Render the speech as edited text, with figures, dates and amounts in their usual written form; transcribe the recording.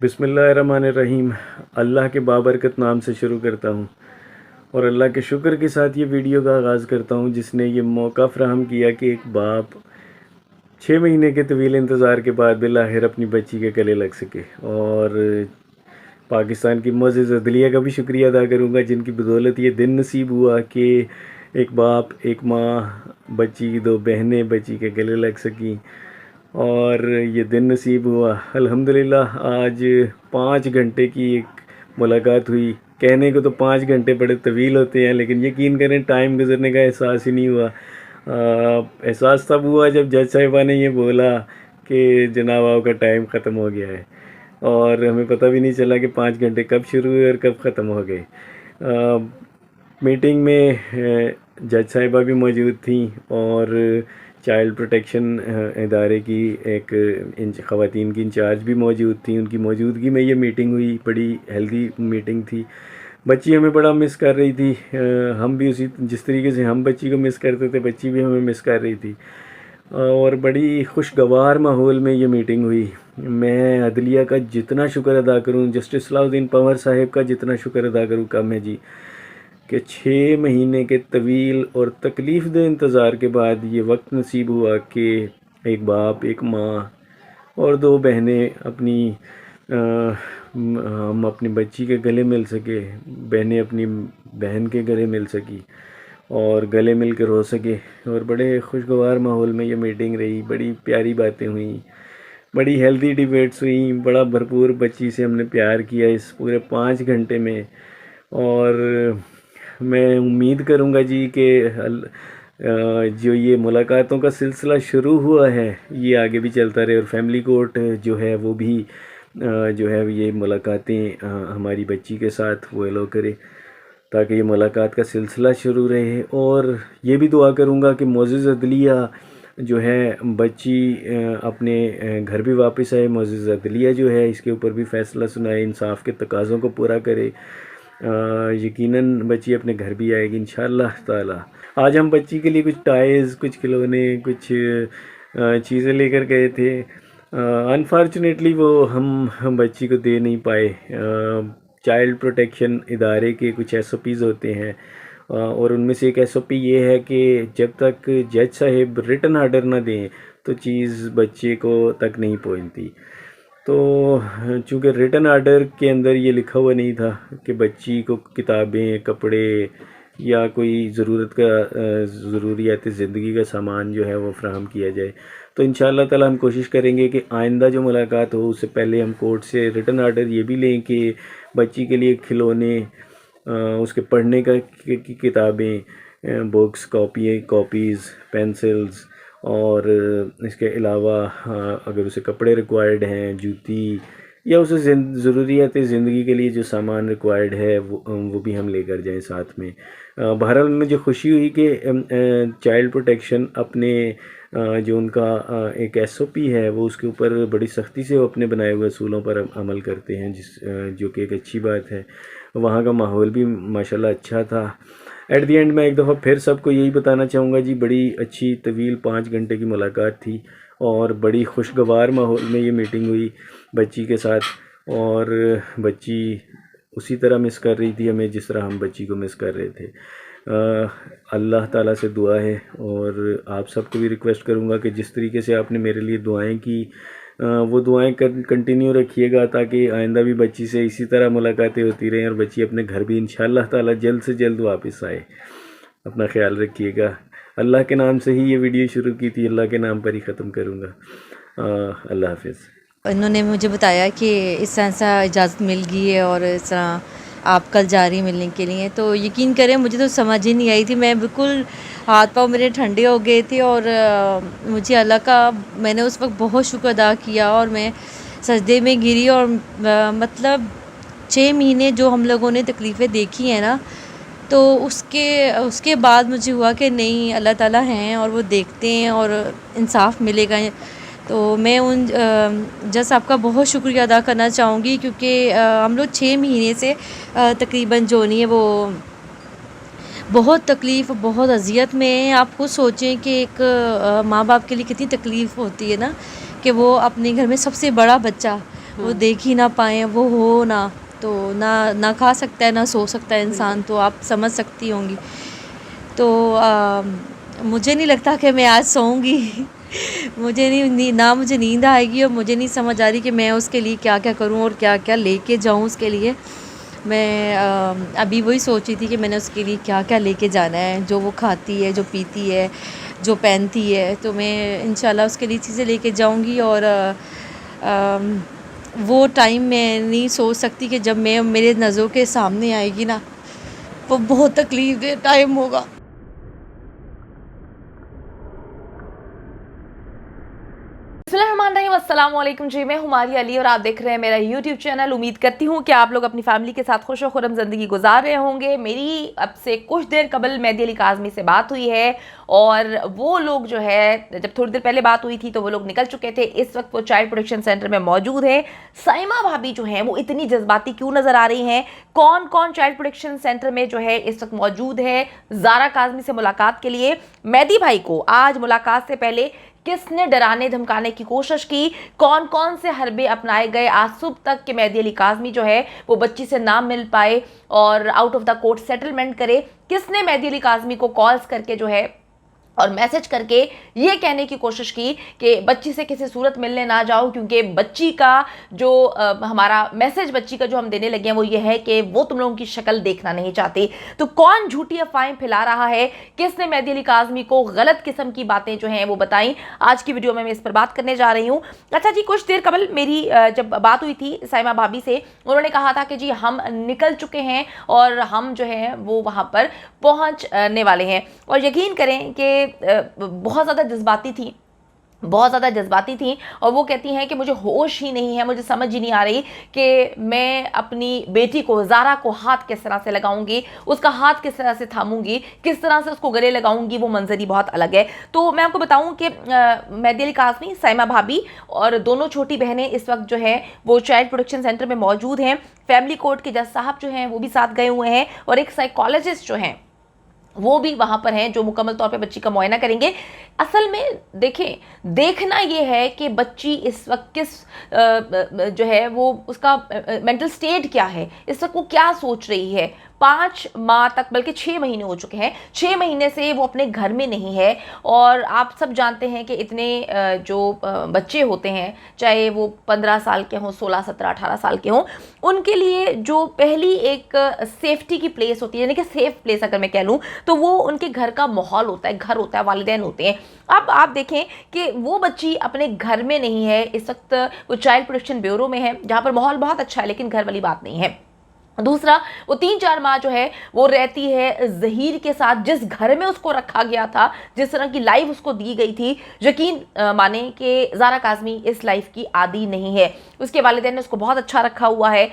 बिस्मिल्लाहिर्रहमानिर्रहीम। अल्लाह के बाबरकत नाम से शुरू करता हूँ और अल्लाह के शुक्र के साथ ये वीडियो का आगाज़ करता हूँ जिसने ये मौका फ़राहम किया कि एक बाप 6 महीने के तवील इंतज़ार के बाद बिलाखिर अपनी बच्ची के गले लग सके। और पाकिस्तान की मुअज़्ज़िज़ अदलिया का भी शुक्रिया अदा करूँगा जिनकी बदौलत ये दिन नसीब हुआ कि एक बाप, एक माँ, बच्ची की 2 बहनें बच्ची के गले लग सकीं और ये दिन नसीब हुआ। अल्हम्दुलिल्लाह आज 5 घंटे की एक मुलाकात हुई। कहने को तो 5 घंटे बड़े तवील होते हैं, लेकिन यकीन करें टाइम गुजरने का एहसास ही नहीं हुआ। एहसास तब हुआ जब जज साहिबा ने ये बोला कि जनाब आपका टाइम ख़त्म हो गया है, और हमें पता भी नहीं चला कि 5 घंटे कब शुरू हुए और कब ख़त्म हो गए। मीटिंग में जज साहिबा भी मौजूद थी और चाइल्ड प्रोटेक्शन इदारे की एक ख़वातीन की इंचार्ज भी मौजूद थी। उनकी मौजूदगी में ये मीटिंग हुई। बड़ी हेल्दी मीटिंग थी। बच्ची हमें बड़ा मिस कर रही थी। हम भी उसी जिस तरीके से हम बच्ची को मिस करते थे, बच्ची भी हमें मिस कर रही थी और बड़ी खुशगवार माहौल में ये मीटिंग हुई। मैं अदलिया का जितना शुक्र अदा करूँ, जस्टिस सलाहुद्दीन पंवर साहिब का जितना शुक्र अदा करूँ कम है जी, कि 6 महीने के तवील और तकलीफ़ दे इंतज़ार के बाद ये वक्त नसीब हुआ कि एक बाप, एक माँ और 2 बहनें हम अपनी बच्ची के गले मिल सके, बहनें अपनी बहन के गले मिल सकी और गले मिल कर रो सके। और बड़े खुशगवार माहौल में ये मीटिंग रही। बड़ी प्यारी बातें हुई, बड़ी हेल्दी डिबेट्स हुई, बड़ा भरपूर बच्ची से हमने प्यार किया इस पूरे 5 घंटे में। और मैं उम्मीद करूँगा जी कि जो ये मुलाकातों का सिलसिला शुरू हुआ है ये आगे भी चलता रहे और फैमिली कोर्ट जो है वो भी जो है ये मुलाकातें हमारी बच्ची के साथ वो एलो करे ताकि ये मुलाकात का सिलसिला शुरू रहे। और ये भी दुआ करूँगा कि मुअज़्ज़िज़ अदलिया जो है बच्ची अपने घर भी वापस आए। मुअज़्ज़िज़ अदलिया जो है इसके ऊपर भी फ़ैसला सुनाए, इंसाफ के तकाज़ों को पूरा करे। यकीनन बच्ची अपने घर भी आएगी इंशाअल्लाह ताला। आज हम बच्ची के लिए कुछ टॉयज़, कुछ खिलौने, कुछ चीज़ें लेकर गए थे। अनफॉर्चुनेटली वो हम बच्ची को दे नहीं पाए। चाइल्ड प्रोटेक्शन इदारे के कुछ SOPs होते हैं और उनमें से एक SOP ये है कि जब तक जज साहिब रिटन आर्डर ना दें तो चीज़ बच्चे को तक नहीं पहुंचती। तो चूँकि रिटन आर्डर के अंदर ये लिखा हुआ नहीं था कि बच्ची को किताबें, कपड़े या कोई ज़रूरियात ज़िंदगी का सामान जो है वो फ़राहम किया जाए, तो इंशाअल्लाह ताला हम कोशिश करेंगे कि आइंदा जो मुलाकात हो उससे पहले हम कोर्ट से रिटन आर्डर ये भी लें कि बच्ची के लिए खिलौने, उसके पढ़ने का की किताबें, बुक्स, कॉपीज़, पेंसिल्स और इसके अलावा अगर उसे कपड़े रिक्वायर्ड हैं, जूती या उसे ज़रूरियात ज़िंदगी के लिए जो सामान रिक्वायर्ड है वो भी हम लेकर जाएं साथ में। बहरहाल मुझे खुशी हुई कि चाइल्ड प्रोटेक्शन अपने जो उनका एक SOP है वो उसके ऊपर बड़ी सख्ती से वो अपने बनाए हुए असूलों पर अमल करते हैं, जो कि एक अच्छी बात है। वहाँ का माहौल भी माशाल्लाह अच्छा था। एट दी एंड मैं एक दफ़ा फिर सबको यही बताना चाहूँगा जी, बड़ी अच्छी तवील 5 घंटे की मुलाकात थी और बड़ी खुशगवार माहौल में ये मीटिंग हुई बच्ची के साथ। और बच्ची उसी तरह मिस कर रही थी हमें जिस तरह हम बच्ची को मिस कर रहे थे। अल्लाह ताला से दुआ है और आप सबको भी रिक्वेस्ट करूँगा कि जिस तरीके से आपने मेरे लिए दुआएं की वो दुआएं कंटिन्यू रखिएगा ताकि आइंदा भी बच्ची से इसी तरह मुलाकातें होती रहें और बच्ची अपने घर भी इंशाअल्लाह ताला जल्द से जल्द वापस आए। अपना ख्याल रखिएगा। अल्लाह के नाम से ही ये वीडियो शुरू की थी, अल्लाह के नाम पर ही ख़त्म करूँगा। अल्लाह हाफ़िज़। इन्होंने मुझे बताया कि इस तरह से इजाज़त मिल गई है और इस तरह आप कल जा रही मिलने के लिए, तो यकीन करें मुझे तो समझ ही नहीं आई थी। मैं बिल्कुल हाथ पाँव मेरे ठंडे हो गए थे और मुझे अल्लाह का मैंने उस वक्त बहुत शुक्र अदा किया और मैं सजदे में गिरी। और मतलब 6 महीने जो हम लोगों ने तकलीफ़ें देखी हैं ना, तो उसके बाद मुझे हुआ कि नहीं, अल्लाह ताला हैं और वो देखते हैं और इंसाफ मिलेगा। तो मैं उन जज साहब का बहुत शुक्रिया अदा करना चाहूँगी क्योंकि हम लोग 6 महीने से तकरीबन जो नहीं है वो बहुत तकलीफ़, बहुत अज़ियत में है। आप खुद सोचें कि एक माँ बाप के लिए कितनी तकलीफ़ होती है ना, कि वो अपने घर में सबसे बड़ा बच्चा वो देख ही ना पाएँ, वो हो ना, तो ना खा सकता है ना सो सकता है इंसान, तो आप समझ सकती होंगी। तो मुझे नहीं लगता कि मैं आज सोऊंगी। मुझे ना मुझे नींद आएगी, और मुझे नहीं समझ आ रही कि मैं उसके लिए क्या क्या करूं और क्या क्या लेके जाऊं उसके लिए। मैं अभी वही सोच रही थी कि मैंने उसके लिए क्या क्या लेके जाना है, जो वो खाती है, जो पीती है, जो पहनती है, तो मैं इंशाल्लाह उसके लिए चीज़ें लेके जाऊंगी। और अम, वो टाइम मैं नहीं सोच सकती कि जब मैं मेरे नज़रों के सामने आएगी ना, वो बहुत तकलीफ़ दे टाइम होगा। बिस्मिल्लाहिर्रहमानिर्रहीम, अस्सलाम वालेकुम जी। मैं हुमारी अली और आप देख रहे हैं मेरा यूट्यूब चैनल। उम्मीद करती हूँ कि आप लोग अपनी फैमिली के साथ खुश और खुर्रम ज़िंदगी गुजार रहे होंगे। मेरी अब से कुछ देर कबल मेहदी अली काज़मी से बात हुई है, और वो लोग जो है, जब थोड़ी देर पहले बात हुई थी तो वो लोग निकल चुके थे। इस वक्त वो चाइल्ड प्रोटेक्शन सेंटर में मौजूद है। साइमा भाभी जो है वो इतनी जज्बाती क्यों नज़र आ रही हैं, कौन कौन चाइल्ड प्रोटेक्शन सेंटर में जो है इस वक्त मौजूद है ज़ारा काज़मी से मुलाकात के लिए, मेहदी भाई को आज मुलाकात से पहले किसने डराने धमकाने की कोशिश की, कौन कौन से हरबे अपनाए गए आज सुबह तक कि मेहदी अली काज़मी जो है वो बच्ची से ना मिल पाए और out of the court settlement करे, किसने मेहदी अली काज़मी को कॉल्स करके जो है और मैसेज करके ये कहने की कोशिश की कि बच्ची से किसी सूरत मिलने ना जाओ, क्योंकि बच्ची का जो हमारा मैसेज बच्ची का जो हम देने लगे हैं वो ये है कि वो तुम लोगों की शक्ल देखना नहीं चाहती। तो कौन झूठी अफवाहें फैला रहा है, किसने मेहदी अली काज़मी को गलत किस्म की बातें जो हैं वो बताई, आज की वीडियो में मैं इस पर बात करने जा रही हूँ। अच्छा जी, कुछ देर कबल मेरी जब बात हुई थी साइमा भाभी से, उन्होंने कहा था कि जी हम निकल चुके हैं और हम जो है वो वहाँ पर पहुँचने वाले हैं। और यकीन करें कि बहुत ज़्यादा जज्बाती थी, बहुत ज़्यादा जज्बाती थी, और वो कहती हैं कि मुझे होश ही नहीं है, मुझे समझ ही नहीं आ रही कि मैं अपनी बेटी को, ज़ारा को हाथ किस तरह से लगाऊंगी, उसका हाथ किस तरह से थामूंगी, किस तरह से उसको गले लगाऊंगी, वो मंजर ही बहुत अलग है। तो मैं आपको बताऊं कि मेहदी अली काज़मी, साइमा भाभी और दोनों छोटी बहनें इस वक्त जो है वो चाइल्ड प्रोटेक्शन सेंटर में मौजूद हैं। फैमिली कोर्ट के जज साहब जो हैं वो भी साथ गए हुए हैं, और एक साइकोलॉजिस्ट जो हैं वो भी वहाँ पर हैं जो मुकम्मल तौर पे बच्ची का मुआयना करेंगे। असल में देखें, देखना ये है कि बच्ची इस वक्त किस जो है वो उसका मेंटल स्टेट क्या है, इस वक्त वो क्या सोच रही है। 5 माह तक, बल्कि 6 महीने हो चुके हैं, 6 महीने से वो अपने घर में नहीं है। और आप सब जानते हैं कि इतने जो बच्चे होते हैं, चाहे वो 15 साल के हों, 16, 17, 18 साल के हों, उनके लिए जो पहली एक सेफ्टी की प्लेस होती है, यानी कि सेफ प्लेस अगर मैं कह लूँ, तो वो उनके घर का माहौल होता है, घर होता है, वालिदैन होते हैं। अब आप देखें कि वो बच्ची अपने घर में नहीं है इस वक्त, वो चाइल्ड प्रोटेक्शन ब्यूरो में है जहाँ पर माहौल बहुत अच्छा है, लेकिन घर वाली बात नहीं है। दूसरा, वो 3-4 माह जो है वो रहती है ज़हीर के साथ, जिस घर में उसको रखा गया था, जिस तरह की लाइफ उसको दी गई थी। यकीन माने कि ज़ारा काज़मी इस लाइफ की आदी नहीं है। उसके वालिदैन ने उसको बहुत अच्छा रखा हुआ है,